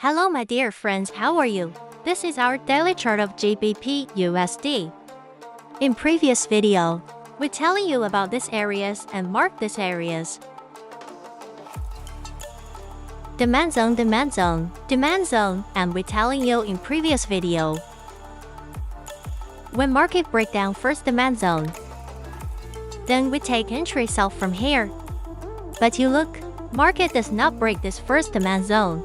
Hello my dear friends, how are you? This is our daily chart of GBPUSD. In previous video, we're telling you about these areas and mark these areas. Demand zone, demand zone, demand zone, and we're telling you in previous video. When market break down first demand zone, then we take entry sell from here. But you look, market does not break this first demand zone,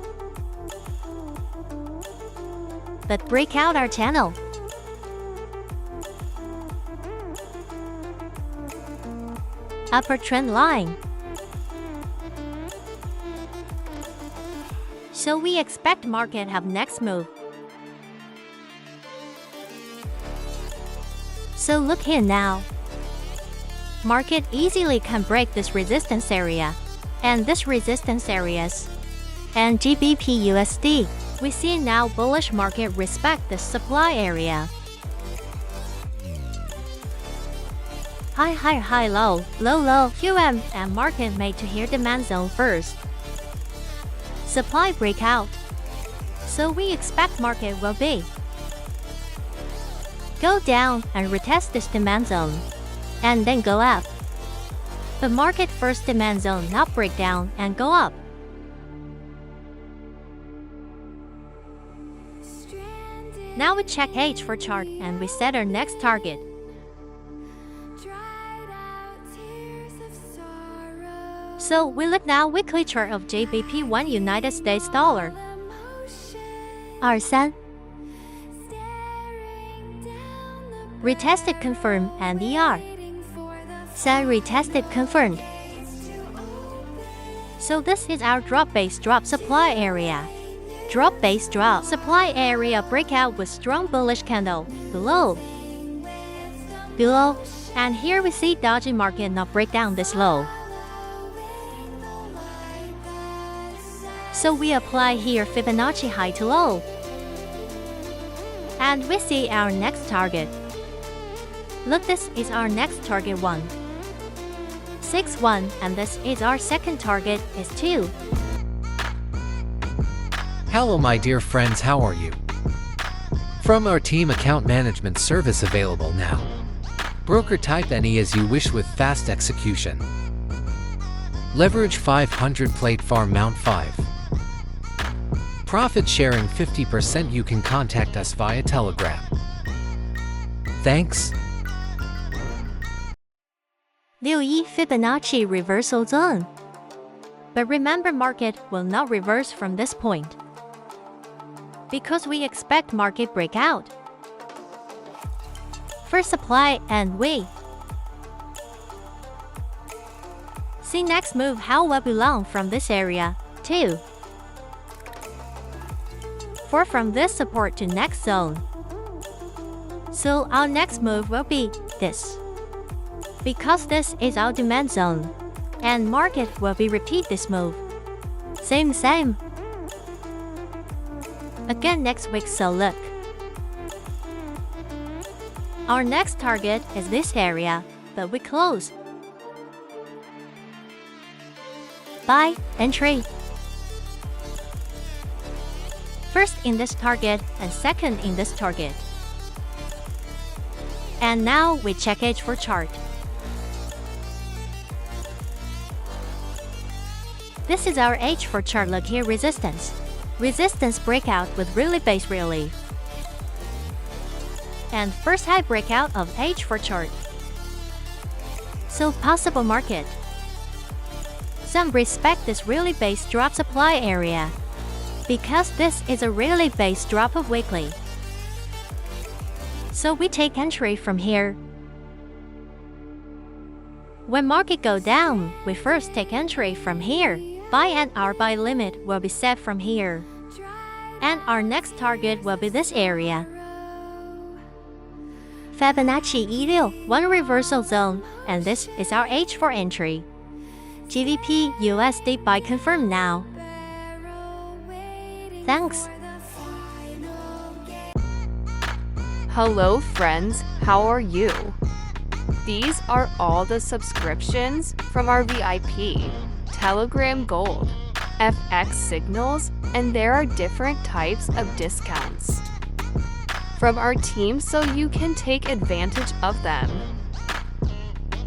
but break out our channel. Upper trend line. So we expect market have next move. So look here now. Market easily can break this resistance area and this resistance areas. And GBPUSD, we see now bullish market respect the supply area. High, high, high, low, low, low, QM, and market made to here demand zone first. Supply breakout. So we expect market will be go down and retest this demand zone, and then go up. But market first demand zone not break down and go up. Now we check H for chart and we set our next target. So we look now weekly chart of GBP1 United States dollar. R3 retested confirmed and ER 3 retested confirmed. So this is our drop base drop supply area. Drop base drop supply area breakout with strong bullish candle below. And here we see dodgy market not break down this low. So we apply here Fibonacci high to low. And we see our next target. Look, this is our next target 1. 6, 1, and this is our second target is 2. Hello my dear friends, how are you? From our team, account management service available now. Broker type any as you wish with fast execution. Leverage 500 plate farm mount 5. Profit sharing 50%. You can contact us via Telegram. Thanks. 61 Fibonacci reversal zone. But remember, market will not reverse from this point, because we expect market breakout. First supply and we see next move how will belong from this area 2. 4 from this support to next zone. So our next move will be this, because this is our demand zone, and market will be repeat this move. Same. Again next week, so look. Our next target is this area, but we close. Buy, entry. First in this target and second in this target. And now we check H for chart. This is our H for chart. Look here, resistance. Resistance breakout with really base rally. And first high breakout of H for chart. So possible market. Some respect this really base drop supply area, because this is a really base drop of weekly. So we take entry from here. When market go down, we first take entry from here. Buy and our buy limit will be set from here. And our next target will be this area. Fibonacci 16, 1 reversal zone, and this is our H for entry. GBPUSD buy confirmed now. Thanks. Hello friends, how are you? These are all the subscriptions from our VIP Telegram Gold. FX signals, and there are different types of discounts from our team so you can take advantage of them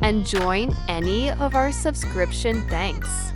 and join any of our subscription banks.